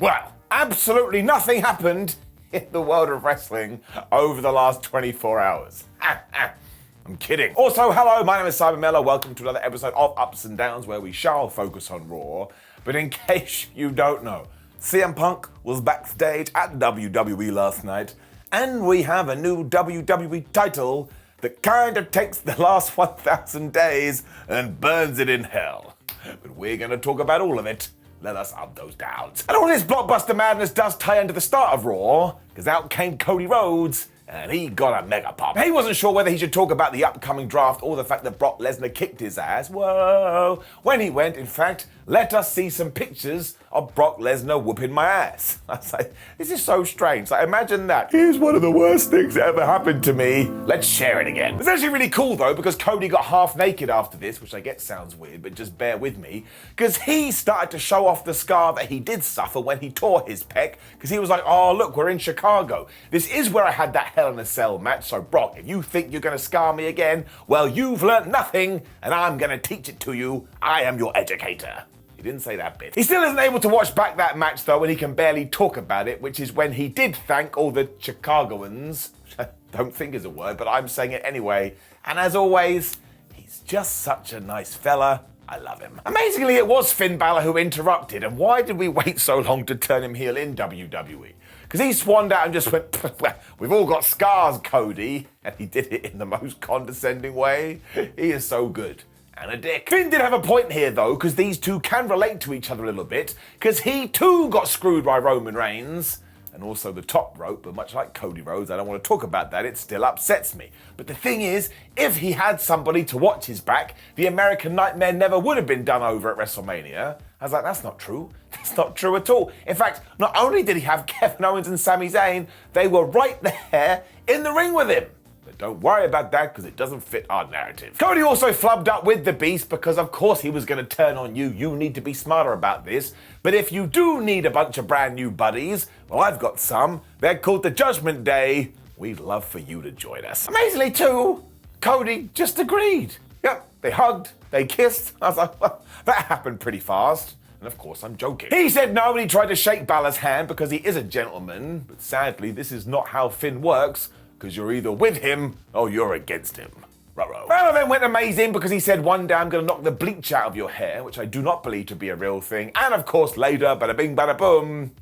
Well, absolutely nothing happened in the world of wrestling over the last 24 hours. I'm kidding. Also, hello, my name is Simon Miller. Welcome to another episode of Ups and Downs, where we shall focus on Raw. But in case you don't know, CM Punk was backstage at WWE last night, and we have a new WWE title that kind of takes the last 1,000 days and burns it in hell. But we're going to talk about all of it. Let us up those downs. And all this blockbuster madness does tie into the start of Raw, because out came Cody Rhodes, and he got a mega pop. He wasn't sure whether he should talk about the upcoming draft or the fact that Brock Lesnar kicked his ass. Whoa. When he went, in fact, let us see some pictures of Brock Lesnar whooping my ass. I was like, this is so strange. Like, imagine that. Here's one of the worst things that ever happened to me. Let's share it again. It's actually really cool though, because Cody got half naked after this, which I get sounds weird, but just bear with me, because he started to show off the scar that he did suffer when he tore his pec, because he was like, oh look, we're in Chicago. This is where I had that Hell in a Cell match, so Brock, if you think you're gonna scar me again, well, you've learnt nothing, and I'm gonna teach it to you. I am your educator. He didn't say that bit. He still isn't able to watch back that match though, and he can barely talk about it, which is when he did thank all the Chicagoans. Don't think is a word, but I'm saying it anyway. And as always, he's just such a nice fella. I love him. Amazingly, it was Finn Balor who interrupted, and why did we wait so long to turn him heel in WWE? Because he swanned out and just went, we've all got scars, Cody. And he did it in the most condescending way. He is so good. And a dick. Finn did have a point here though, because these two can relate to each other a little bit, because he too got screwed by Roman Reigns, and also the top rope, but much like Cody Rhodes, I don't want to talk about that, it still upsets me. But the thing is, if he had somebody to watch his back, the American Nightmare never would have been done over at WrestleMania. I was like, that's not true. That's not true at all. In fact, not only did he have Kevin Owens and Sami Zayn, they were right there in the ring with him. Don't worry about that, because it doesn't fit our narrative. Cody also flubbed up with The Beast because of course he was going to turn on you. You need to be smarter about this. But if you do need a bunch of brand new buddies, well, I've got some. They're called the Judgment Day. We'd love for you to join us. Amazingly too, Cody just agreed. Yep, they hugged, they kissed. I was like, well, that happened pretty fast. And of course, I'm joking. He said no, and he tried to shake Balor's hand because he is a gentleman. But sadly, this is not how Finn works, because you're either with him or you're against him. Ruh-roh. Balor then went amazing because he said, one day I'm going to knock the bleach out of your hair, which I do not believe to be a real thing. And of course, later, bada bing, bada boom,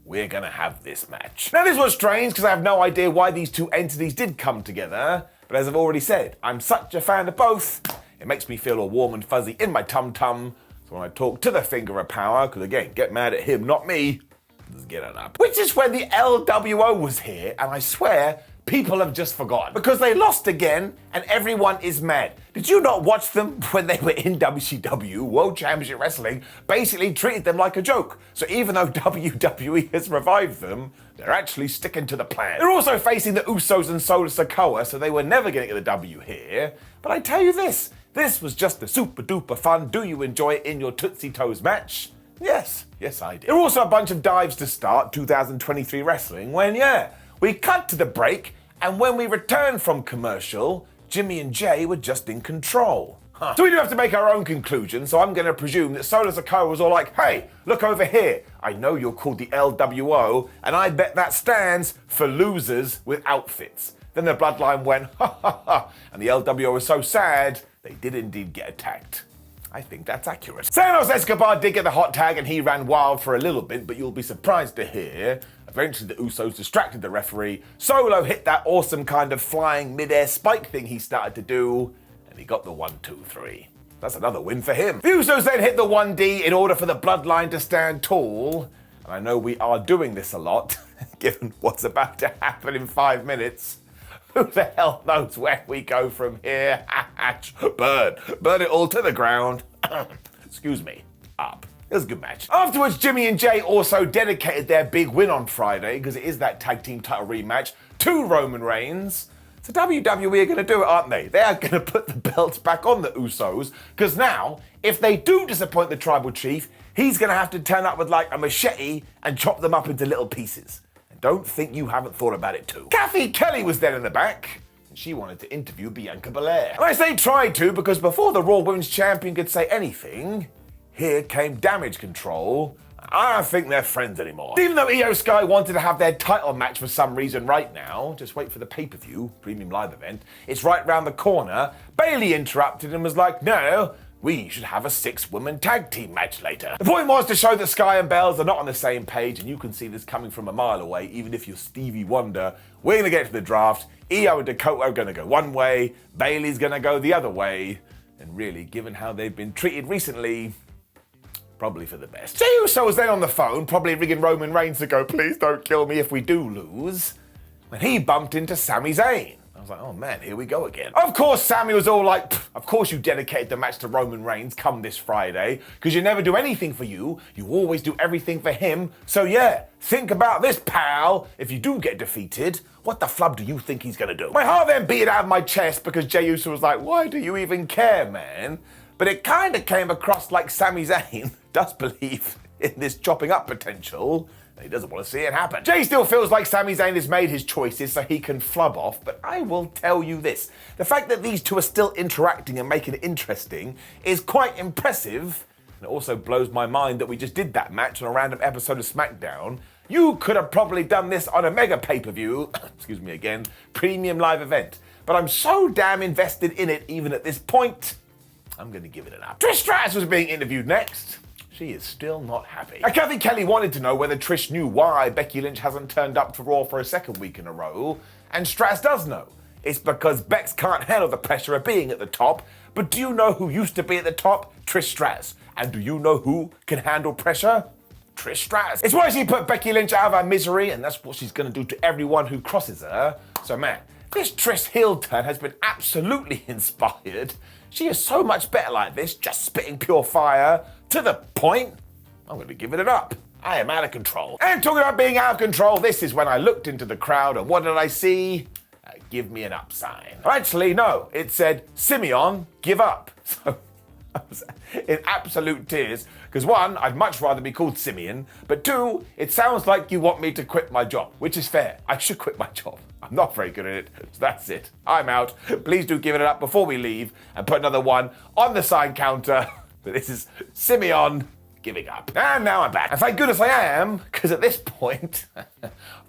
we're going to have this match. Now, this was strange because I have no idea why these two entities did come together. But as I've already said, I'm such a fan of both. It makes me feel all warm and fuzzy in my tum-tum. So when I talk to the finger of power, because again, get mad at him, not me, let's get it up. Which is when the LWO was here, and I swear, people have just forgotten. Because they lost again, and everyone is mad. Did you not watch them when they were in WCW, World Championship Wrestling, basically treated them like a joke? So even though WWE has revived them, they're actually sticking to the plan. They're also facing the Usos and Solo Sikoa, so they were never going to get the W here. But I tell you this was just a super duper fun, do you enjoy it in your Tootsie Toes match? Yes, I did. There were also a bunch of dives to start 2023 wrestling when, we cut to the break, and when we returned from commercial, Jimmy and Jay were just in control. So we do have to make our own conclusion, so I'm going to presume that Solo Sikoa was all like, hey, look over here. I know you're called the LWO, and I bet that stands for losers with outfits. Then the Bloodline went, ha ha ha, and the LWO was so sad, they did indeed get attacked. I think that's accurate. Santos Escobar did get the hot tag and he ran wild for a little bit, but you'll be surprised to hear, eventually the Usos distracted the referee, Solo hit that awesome kind of flying mid-air spike thing he started to do, and he got the 1, 2, 3. That's another win for him. The Usos then hit the 1D in order for the Bloodline to stand tall, and I know we are doing this a lot, given what's about to happen in 5 minutes. Who the hell knows where we go from here? Burn it all to the ground. Excuse me, up. It was a good match. Afterwards, Jimmy and Jay also dedicated their big win on Friday, because it is that tag team title rematch, to Roman Reigns. So WWE are going to do it, aren't they? They are going to put the belts back on the Usos, because now, if they do disappoint the Tribal Chief, he's going to have to turn up with like a machete and chop them up into little pieces. Don't think you haven't thought about it too. Kathy Kelly was then in the back, and she wanted to interview Bianca Belair. And I say tried to because before the Raw Women's Champion could say anything, here came Damage Control I don't think they're friends anymore. Even though Io Sky wanted to have their title match for some reason right now, just wait for the pay-per-view, premium live event, it's right round the corner, Bayley interrupted and was like, no, we should have a 6-woman tag team match later. The point was to show that Sky and Bells are not on the same page, and you can see this coming from a mile away, even if you're Stevie Wonder. We're going to get to the draft. Io and Dakota are going to go one way, Bayley's going to go the other way, and really, given how they've been treated recently, probably for the best. Jey Uso was then on the phone, probably ringing Roman Reigns to go, please don't kill me if we do lose, when he bumped into Sami Zayn. I was like, oh man, here we go again. Of course, Sami was all like, of course you dedicated the match to Roman Reigns come this Friday, because you never do anything for you always do everything for him. So yeah, think about this, pal. If you do get defeated, what the flub do you think he's gonna do? My heart then beat out of my chest because Jey Uso was like, why do you even care, man? But it kind of came across like Sami Zayn does believe in this chopping up potential, and he doesn't want to see it happen. Jey still feels like Sami Zayn has made his choices so he can flub off, but I will tell you this. The fact that these two are still interacting and making it interesting is quite impressive, and it also blows my mind that we just did that match on a random episode of SmackDown. You could have probably done this on a mega pay-per-view, excuse me again, premium live event, but I'm so damn invested in it even at this point, I'm going to give it an up. Trish Stratus was being interviewed next. She is still not happy. Now, Kathy Kelly wanted to know whether Trish knew why Becky Lynch hasn't turned up to Raw for a second week in a row, and Stratus does know. It's because Bex can't handle the pressure of being at the top, but do you know who used to be at the top? Trish Stratus. And do you know who can handle pressure? Trish Stratus. It's why she put Becky Lynch out of her misery, and that's what she's going to do to everyone who crosses her. So man, this Trish heel turn has been absolutely inspired. She is so much better like this, just spitting pure fire. To the point, I'm going to give it an up. I am out of control. And talking about being out of control, this is when I looked into the crowd and what did I see? Give me an up sign. Actually, no, it said, Simeon, give up. So I was in absolute tears, because one, I'd much rather be called Simeon, but two, it sounds like you want me to quit my job, which is fair. I should quit my job. I'm not very good at it, so that's it. I'm out. Please do give it up before we leave and put another one on the sign counter. But this is Simeon giving up. And now I'm back. And thank goodness I am, because at this point,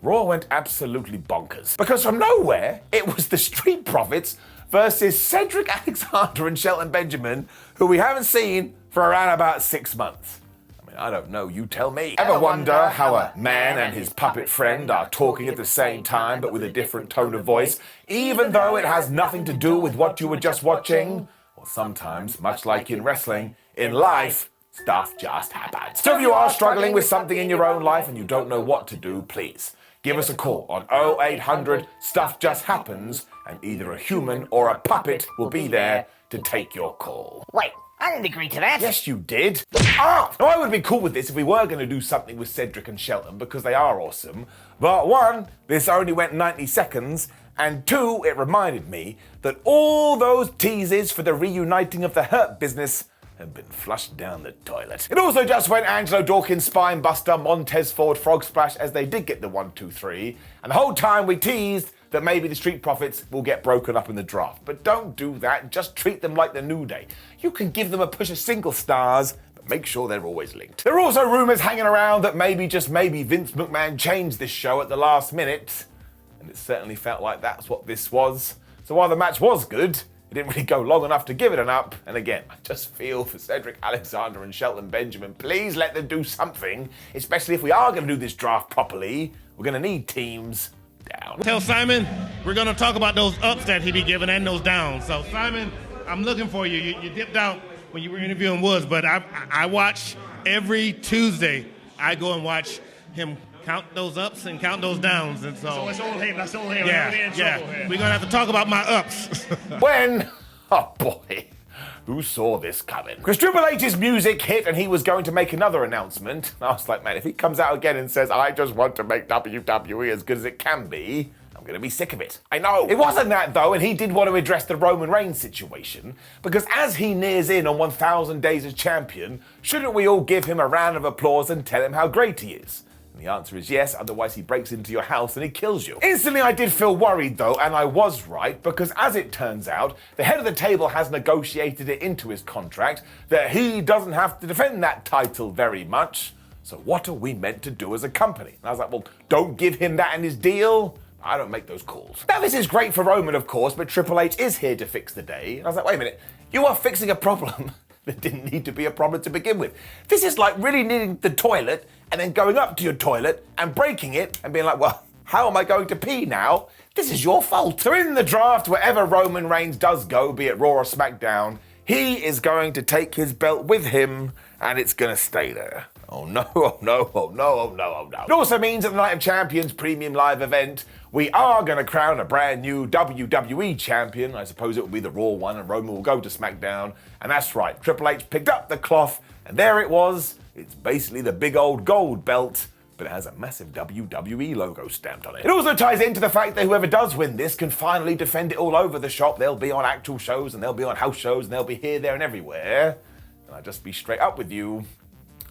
Raw went absolutely bonkers. Because from nowhere, it was the Street Profits versus Cedric Alexander and Shelton Benjamin, who we haven't seen for around about 6 months. I mean, I don't know, you tell me. Ever wonder how a man and his puppet friend are talking at the same time, but with a different tone of voice, even though it has nothing to do with what you were just watching? Or sometimes, much like in wrestling, in life, stuff just happens. So if you are struggling with something in your own life and you don't know what to do, please give us a call on 0800 Stuff Just Happens, and either a human or a puppet will be there to take your call. Wait, I didn't agree to that. Yes, you did. Now, I would be cool with this if we were going to do something with Cedric and Shelton, because they are awesome. But one, this only went 90 seconds, and two, it reminded me that all those teases for the reuniting of the Hurt Business have been flushed down the toilet. It also just went Angelo Dawkins, Spine Buster, Montez Ford, Frog Splash, as they did get the 1, 2, 3. And the whole time we teased that maybe the Street Profits will get broken up in the draft. But don't do that, just treat them like the New Day. You can give them a push of single stars, but make sure they're always linked. There are also rumors hanging around that maybe, just maybe, Vince McMahon changed this show at the last minute. And it certainly felt like that's what this was. So while the match was good, it didn't really go long enough to give it an up. And again, I just feel for Cedric Alexander and Shelton Benjamin. Please let them do something, especially if we are going to do this draft properly. We're going to need teams down. Tell Simon we're going to talk about those ups that he be giving and those downs. So Simon, I'm looking for you. You dipped out when you were interviewing Woods, but I watch every Tuesday. I go and watch him count those ups and count those downs, and so it's all him. That's all him. Yeah. We're gonna have to talk about my ups. When? Oh boy, who saw this coming? Because Triple H's music hit and he was going to make another announcement. I was like, man, if he comes out again and says, I just want to make WWE as good as it can be, I'm going to be sick of it. I know. It wasn't that though, and he did want to address the Roman Reigns situation, because as he nears in on 1,000 days as champion, shouldn't we all give him a round of applause and tell him how great he is? The answer is yes, otherwise he breaks into your house and he kills you. Instantly I did feel worried though, and I was right, because as it turns out, the head of the table has negotiated it into his contract that he doesn't have to defend that title very much. So what are we meant to do as a company? And I was like, well, don't give him that in his deal. I don't make those calls. Now, this is great for Roman, of course, but Triple H is here to fix the day. And I was like, wait a minute, you are fixing a problem that didn't need to be a problem to begin with. This is like really needing the toilet and then going up to your toilet and breaking it and being like, well, how am I going to pee now? This is your fault. So in the draft, wherever Roman Reigns does go, be it Raw or SmackDown, he is going to take his belt with him and it's going to stay there. Oh no, oh no, oh no, oh no, oh no. It also means at the Night of Champions premium live event, we are going to crown a brand new WWE champion. I suppose it will be the Raw one and Roman will go to SmackDown. And that's right, Triple H picked up the cloth and there it was. It's basically the big old gold belt, but it has a massive WWE logo stamped on it. It also ties into the fact that whoever does win this can finally defend it all over the shop. They'll be on actual shows and they'll be on house shows and they'll be here, there and everywhere. And I'll just be straight up with you.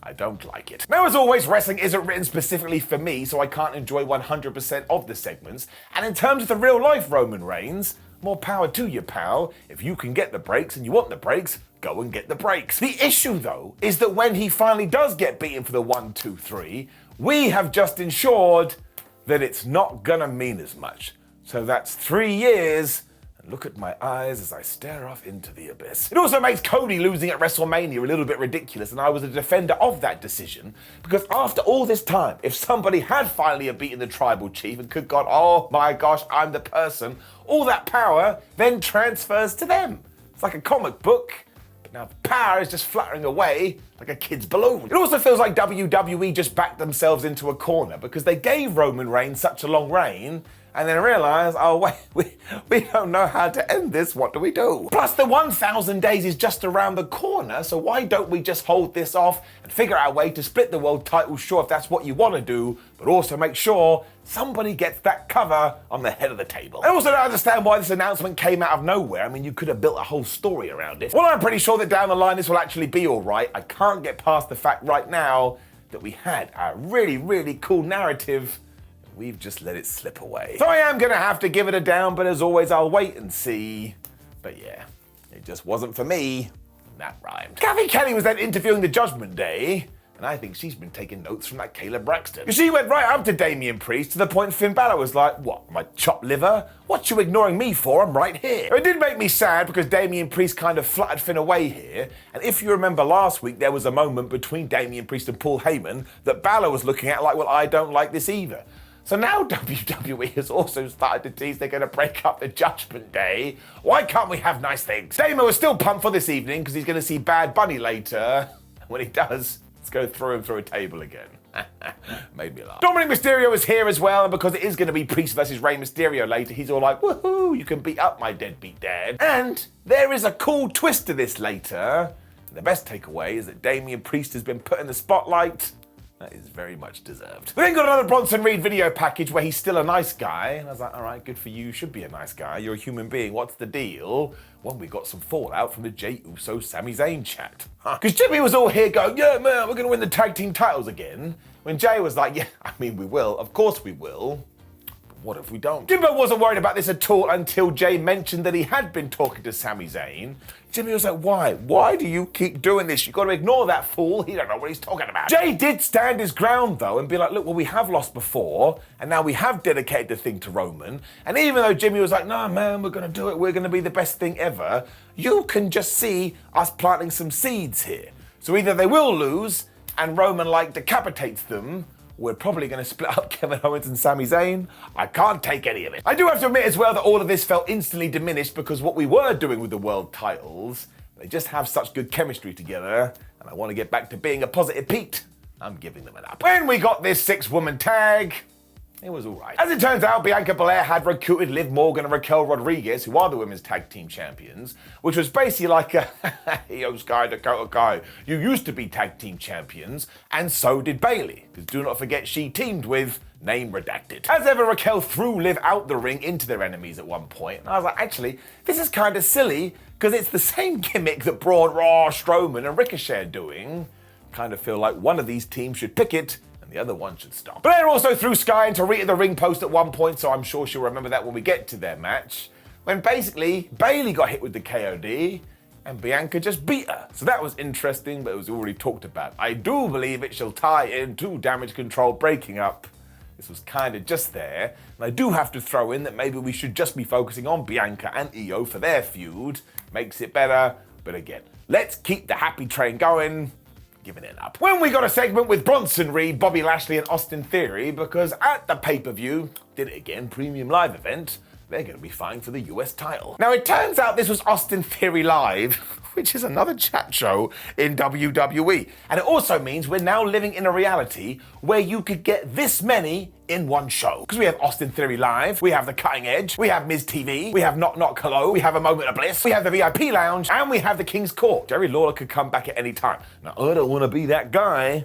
I don't like it. Now, as always, wrestling isn't written specifically for me, so I can't enjoy 100% of the segments. And in terms of the real-life Roman Reigns, more power to you, pal. If you can get the breaks and you want the breaks, go and get the breaks. The issue, though, is that when he finally does get beaten for the 1, 2, 3, we have just ensured that it's not gonna mean as much. So that's 3 years. And look at my eyes as I stare off into the abyss. It also makes Cody losing at WrestleMania a little bit ridiculous, and I was a defender of that decision, because after all this time, if somebody had finally beaten the tribal chief and could God, oh my gosh, I'm the person, all that power then transfers to them. It's like a comic book, but now the power is just fluttering away like a kid's balloon. It also feels like WWE just backed themselves into a corner because they gave Roman Reigns such a long reign, and then realize, oh wait, we don't know how to end this, what do we do? Plus the 1,000 days is just around the corner, so why don't we just hold this off and figure out a way to split the world title, sure, if that's what you want to do, but also make sure somebody gets that cover on the head of the table. I also don't understand why this announcement came out of nowhere. I mean, you could have built a whole story around it. Well, I'm pretty sure that down the line this will actually be alright. I can't get past the fact right now that we had a really, really cool narrative. We've just let it slip away. So I am gonna have to give it a down, but as always, I'll wait and see. But yeah, it just wasn't for me. That rhymed. Kathy Kelly was then interviewing the Judgment Day, and I think she's been taking notes from that Kayla Braxton. She went right up to Damian Priest to the point Finn Balor was like, what, my chopped liver? What you ignoring me for? I'm right here. It did make me sad because Damian Priest kind of fluttered Finn away here, and if you remember last week, there was a moment between Damian Priest and Paul Heyman that Balor was looking at like, well, I don't like this either. So now WWE has also started to tease they're going to break up the Judgment Day. Why can't we have nice things? Damon was still pumped for this evening because he's going to see Bad Bunny later. When he does, let's go through him through a table again. Made me laugh. Dominic Mysterio is here as well, and because it is going to be Priest versus Rey Mysterio later, he's all like, woohoo, you can beat up my deadbeat dad. And there is a cool twist to this later. And the best takeaway is that Damian Priest has been put in the spotlight. That is very much deserved. We then got another Bronson Reed video package where he's still a nice guy. And I was like, all right, good for you. You should be a nice guy. You're a human being. What's the deal? Well, we got some fallout from the Jey Uso Sami Zayn chat. Because Jimmy was all here going, yeah, man, we're going to win the tag team titles again. When Jay was like, yeah, I mean, we will. Of course we will. What if we don't? Jimbo wasn't worried about this at all until Jay mentioned that he had been talking to Sami Zayn. Jimmy was like, why? Why do you keep doing this? You've got to ignore that fool. He don't know what he's talking about. Jay did stand his ground, though, and be like, look, well, we have lost before, and now we have dedicated the thing to Roman. And even though Jimmy was like, no, man, we're going to do it. We're going to be the best thing ever. You can just see us planting some seeds here. So either they will lose, and Roman, like, decapitates them, we're probably going to split up Kevin Owens and Sami Zayn. I can't take any of it. I do have to admit as well that all of this felt instantly diminished because what we were doing with the world titles, they just have such good chemistry together, and I want to get back to being a positive Pete. I'm giving them an up. When we got this 6-woman tag, it was all right. As it turns out, Bianca Belair had recruited Liv Morgan and Raquel Rodriguez, who are the women's tag team champions, which was basically like a, Io Sky, Dakota Kai, you used to be tag team champions, and so did Bayley, because do not forget she teamed with name redacted. As ever, Raquel threw Liv out the ring into their enemies at one point, and I was like, actually, this is kind of silly, because it's the same gimmick that Braun, Raw, Strowman, and Ricochet are doing. Kind of feel like one of these teams should pick it, the other one should stop. Blair also threw Sky into Rita the ring post at one point, so I'm sure she'll remember that when we get to their match. When basically, Bayley got hit with the KOD, and Bianca just beat her. So that was interesting, but it was already talked about. I do believe it shall tie into Damage Control breaking up. This was kind of just there. And I do have to throw in that maybe we should just be focusing on Bianca and Io for their feud. Makes it better. But again, let's keep the happy train going. Giving it up. When we got a segment with Bronson Reed, Bobby Lashley and Austin Theory, because at the pay-per-view, did it again, premium live event, they're going to be fighting for the US title. Now it turns out this was Austin Theory Live, which is another chat show in WWE. And it also means we're now living in a reality where you could get this many in one show. Because we have Austin Theory Live, we have The Cutting Edge, we have Miz TV, we have Knock Knock Hello, we have A Moment of Bliss, we have the VIP Lounge, and we have the King's Court. Jerry Lawler could come back at any time. Now, I don't want to be that guy.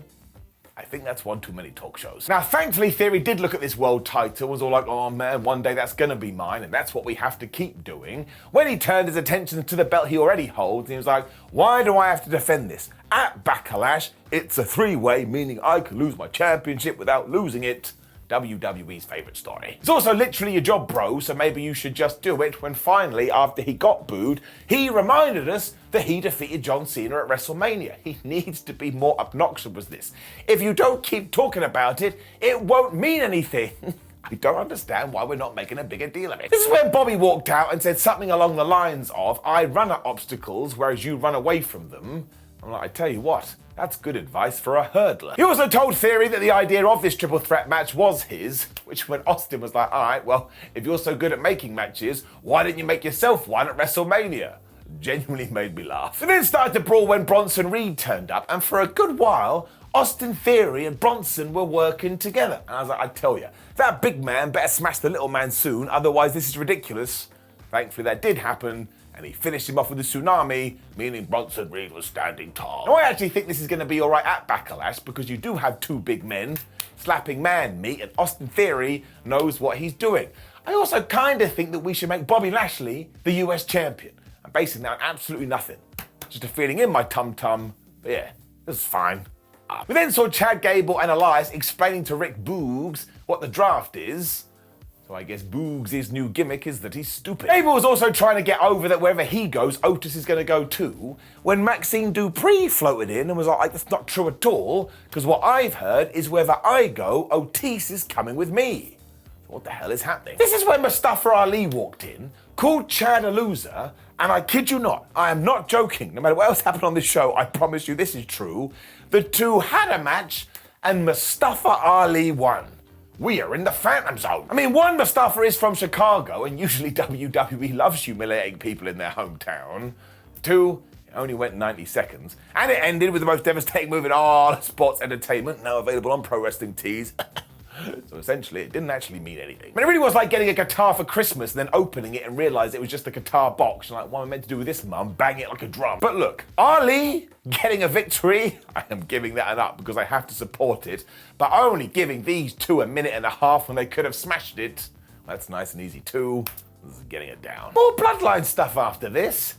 I think that's one too many talk shows. Now, thankfully, Theory did look at this world title, was all like, oh man, one day that's gonna be mine, and that's what we have to keep doing. When he turned his attention to the belt he already holds, he was like, why do I have to defend this? At Backlash, it's a three-way, meaning I can lose my championship without losing it. WWE's favorite story. It's also literally your job, bro, so maybe you should just do it. When finally, after he got booed, he reminded us that he defeated John Cena at WrestleMania. He needs to be more obnoxious with this. If you don't keep talking about it, it won't mean anything. I don't understand why we're not making a bigger deal of it. This is when Bobby walked out and said something along the lines of, I run at obstacles, whereas you run away from them. I'm like, I tell you what, that's good advice for a hurdler. He also told Theory that the idea of this triple threat match was his, which when Austin was like, all right, well, if you're so good at making matches, why didn't you make yourself one at WrestleMania? Genuinely made me laugh. And then started to brawl when Bronson Reed turned up, and for a good while, Austin Theory and Bronson were working together. And I was like, I tell you, that big man better smash the little man soon, otherwise this is ridiculous. Thankfully that did happen, and he finished him off with a tsunami, meaning Bronson Reed was standing tall. Now I actually think this is going to be alright at Backlash, because you do have two big men slapping man meat, and Austin Theory knows what he's doing. I also kind of think that we should make Bobby Lashley the US champion. I'm basing that on absolutely nothing. Just a feeling in my tum-tum, but yeah, this is fine. We then saw Chad Gable and Elias explaining to Rick Boogs what the draft is. So I guess Boogs' new gimmick is that he's stupid. Gable was also trying to get over that wherever he goes, Otis is going to go too, when Maxine Dupree floated in and was like, that's not true at all, because what I've heard is wherever I go, Otis is coming with me. What the hell is happening? This is when Mustafa Ali walked in, called Chad a loser, and I kid you not, I am not joking, no matter what else happened on this show, I promise you this is true, the two had a match and Mustafa Ali won. We are in the Phantom Zone. I mean, one, Mustafa is from Chicago, and usually WWE loves humiliating people in their hometown. Two, it only went 90 seconds, and it ended with the most devastating move in all sports entertainment, now available on Pro Wrestling Tees. So essentially, it didn't actually mean anything. But it really was like getting a guitar for Christmas and then opening it and realised it was just a guitar box. You're like, what am I meant to do with this, mum? Bang it like a drum. But look, Ali getting a victory, I am giving that an up because I have to support it. But only giving these two a minute and a half when they could have smashed it. That's nice and easy too. This is getting it down. More Bloodline stuff after this.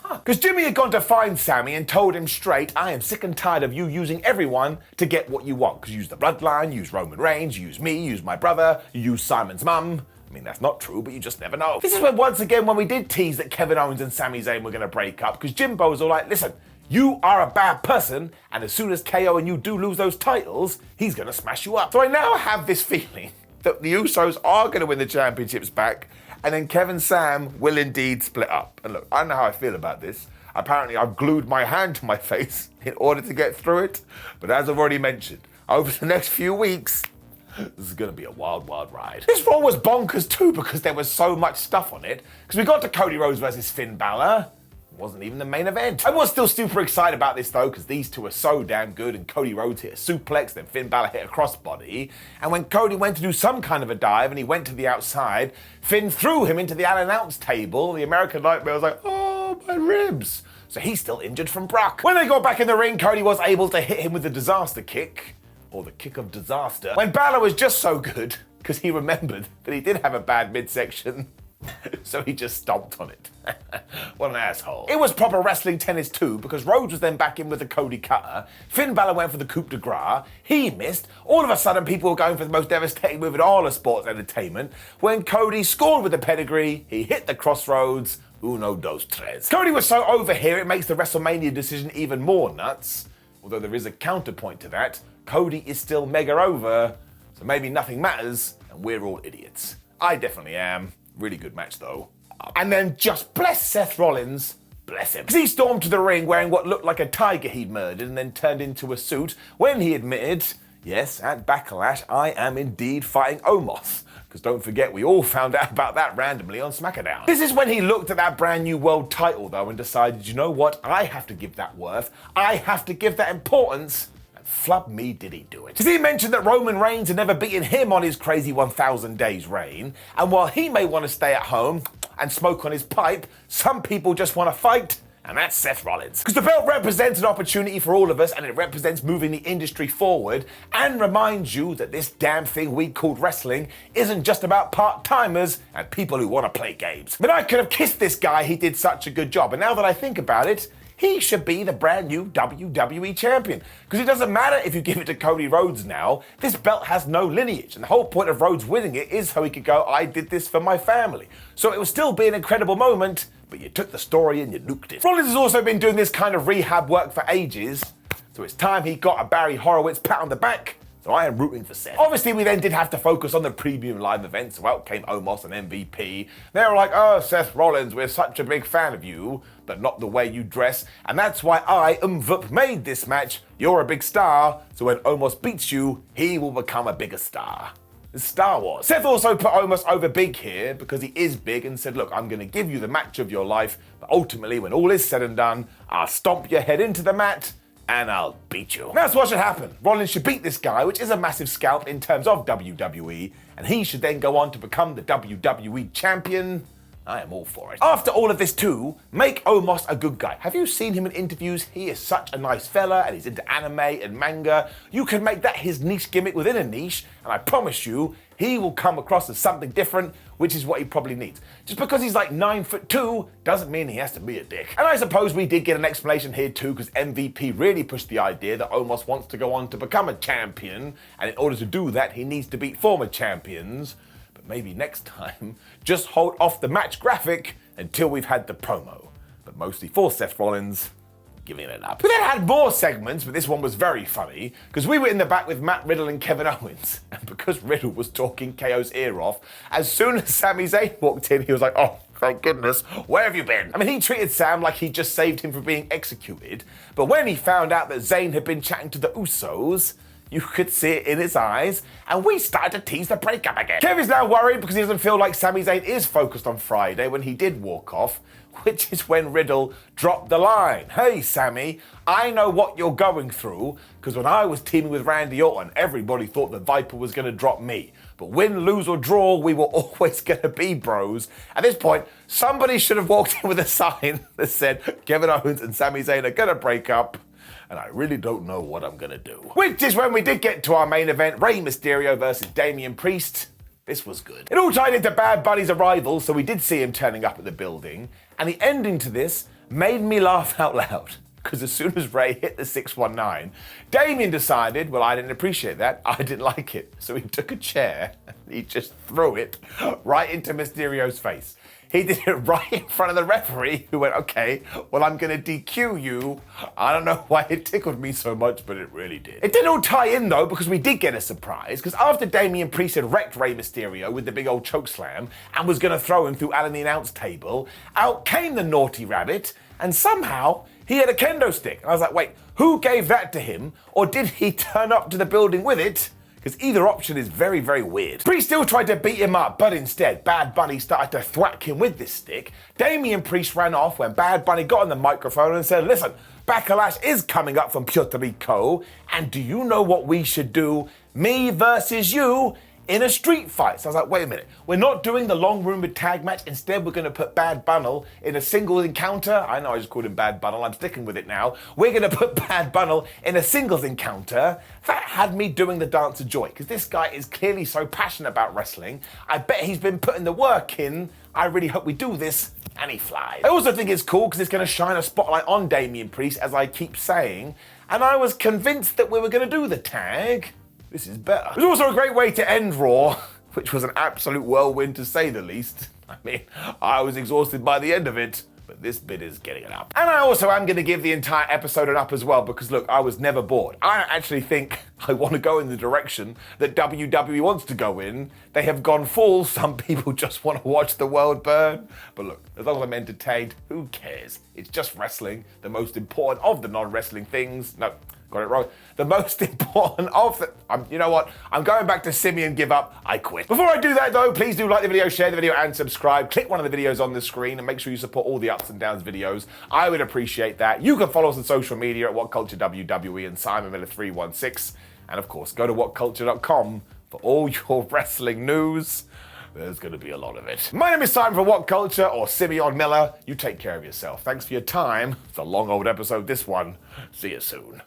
Because Jimmy had gone to find Sami and told him straight, I am sick and tired of you using everyone to get what you want. Because you use the Bloodline, you use Roman Reigns, you use me, you use my brother, you use Simon's mum. I mean, that's not true, but you just never know. This is when, once again, when we did tease that Kevin Owens and Sami Zayn were going to break up, because Jimbo was all like, listen, you are a bad person, and as soon as KO and you do lose those titles, he's going to smash you up. So I now have this feeling that the Usos are going to win the championships back, and then Kevin and Sam will indeed split up. And look, I don't know how I feel about this. Apparently, I've glued my hand to my face in order to get through it. But as I've already mentioned, over the next few weeks, this is going to be a wild, wild ride. This Raw was bonkers too because there was so much stuff on it. Because we got to Cody Rhodes versus Finn Balor. Wasn't even the main event. I was still super excited about this though, because these two are so damn good, and Cody Rhodes hit a suplex, then Finn Balor hit a crossbody, and when Cody went to do some kind of a dive and he went to the outside, Finn threw him into the announce table. The American Nightmare was like, oh, my ribs. So he's still injured from Brock. When they got back in the ring, Cody was able to hit him with the disaster kick, or the kick of disaster, when Balor was just so good, because he remembered that he did have a bad midsection. So he just stomped on it. What an asshole. It was proper wrestling tennis too, because Rhodes was then back in with the Cody cutter. Finn Balor went for the coup de grace. He missed. All of a sudden, people were going for the most devastating move in all of sports entertainment. When Cody scored with the pedigree, he hit the crossroads. Uno, dos, tres. Cody was so over here, it makes the WrestleMania decision even more nuts. Although there is a counterpoint to that. Cody is still mega over, so maybe nothing matters, and we're all idiots. I definitely am. Really good match, though. And then just bless Seth Rollins. Bless him. Because he stormed to the ring wearing what looked like a tiger he'd murdered and then turned into a suit when he admitted, yes, at Backlash, I am indeed fighting Omos. Because don't forget, we all found out about that randomly on SmackDown. This is when he looked at that brand new world title, though, and decided, you know what, I have to give that worth, I have to give that importance, and flub me did he do it. Because he mentioned that Roman Reigns had never beaten him on his crazy 1,000 days reign, and while he may want to stay at home and smoke on his pipe, some people just want to fight, and that's Seth Rollins. Because the belt represents an opportunity for all of us, and it represents moving the industry forward, and reminds you that this damn thing we called wrestling isn't just about part-timers and people who want to play games. But I could have kissed this guy, he did such a good job, and now that I think about it, he should be the brand new WWE champion. Because it doesn't matter if you give it to Cody Rhodes now, this belt has no lineage, and the whole point of Rhodes winning it is so he could go, I did this for my family. So it will still be an incredible moment, but you took the story and you nuked it. Rollins has also been doing this kind of rehab work for ages, so it's time he got a Barry Horowitz pat on the back, so I am rooting for Seth. Obviously, we then did have to focus on the premium live events, so out came Omos and MVP. They were like, oh, Seth Rollins, we're such a big fan of you, but not the way you dress, and that's why I, made this match. You're a big star, so when Omos beats you, he will become a bigger star. It's Star Wars. Seth also put Omos over big here because he is big and said, look, I'm going to give you the match of your life, but ultimately, when all is said and done, I'll stomp your head into the mat and I'll beat you. That's what should happen. Rollins should beat this guy, which is a massive scalp in terms of WWE, and he should then go on to become the WWE champion. I am all for it. After all of this too, make Omos a good guy. Have you seen him in interviews? He is such a nice fella and he's into anime and manga. You can make that his niche gimmick within a niche, and I promise you, he will come across as something different, which is what he probably needs. Just because he's like 9'2" doesn't mean he has to be a dick. And I suppose we did get an explanation here too, because MVP really pushed the idea that Omos wants to go on to become a champion, and in order to do that, he needs to beat former champions. Maybe next time, just hold off the match graphic until we've had the promo. But mostly for Seth Rollins, giving it up. We then had more segments, but this one was very funny, because we were in the back with Matt Riddle and Kevin Owens, and because Riddle was talking KO's ear off, as soon as Sami Zayn walked in, he was like, oh, thank goodness, where have you been? I mean, he treated Sam like he just saved him from being executed, but when he found out that Zayn had been chatting to the Usos, you could see it in his eyes, and we started to tease the breakup again. Kev is now worried because he doesn't feel like Sami Zayn is focused on Friday when he did walk off, which is when Riddle dropped the line. Hey, Sami, I know what you're going through, because when I was teaming with Randy Orton, everybody thought the Viper was going to drop me. But win, lose, or draw, we were always going to be bros. At this point, somebody should have walked in with a sign that said Kevin Owens and Sami Zayn are going to break up, and I really don't know what I'm gonna do. Which is when we did get to our main event, Rey Mysterio versus Damian Priest. This was good. It all tied into Bad Bunny's arrival, so we did see him turning up at the building, and the ending to this made me laugh out loud. Because as soon as Rey hit the 619, Damien decided, well, I didn't appreciate that, I didn't like it. So he took a chair, and he just threw it right into Mysterio's face. He did it right in front of the referee, who went, okay, well, I'm going to DQ you. I don't know why it tickled me so much, but it really did. It didn't all tie in, though, because we did get a surprise, because after Damian Priest had wrecked Rey Mysterio with the big old chokeslam and was going to throw him through Alan the announce table, out came the naughty rabbit, and somehow he had a kendo stick. And I was like, wait, who gave that to him? Or did he turn up to the building with it? Because either option is very, very weird. Priest still tried to beat him up, but instead, Bad Bunny started to thwack him with this stick. Damian Priest ran off when Bad Bunny got on the microphone and said, listen, Backlash is coming up from Puerto Rico, and do you know what we should do? Me versus you in a street fight. So I was like, wait a minute, we're not doing the long-rumored tag match. Instead, we're going to put Bad Bunny in a single encounter. I know I just called him Bad Bunny. I'm sticking with it now. We're going to put Bad Bunny in a singles encounter. That had me doing the dance of joy, because this guy is clearly so passionate about wrestling. I bet he's been putting the work in. I really hope we do this, and he flies. I also think it's cool because it's going to shine a spotlight on Damian Priest, as I keep saying, and I was convinced that we were going to do the tag. This is better. It was also a great way to end Raw, which was an absolute whirlwind to say the least. I mean, I was exhausted by the end of it, but this bit is getting it up. And I also am going to give the entire episode an up as well, because look, I was never bored. I actually think I want to go in the direction that WWE wants to go in. They have gone full. Some people just want to watch the world burn. But look, as long as I'm entertained, who cares? It's just wrestling, the most important of the non-wrestling things. No, got it wrong. The most important of the... you know what? I'm going back to Simeon give up. I quit. Before I do that though, please do like the video, share the video and subscribe. Click one of the videos on the screen and make sure you support all the ups and downs videos. I would appreciate that. You can follow us on social media at WhatCulture WWE and Simon Miller 316. And of course, go to WhatCulture.com for all your wrestling news. There's going to be a lot of it. My name is Simon from WhatCulture, or Simeon Miller. You take care of yourself. Thanks for your time. It's a long old episode, this one. See you soon.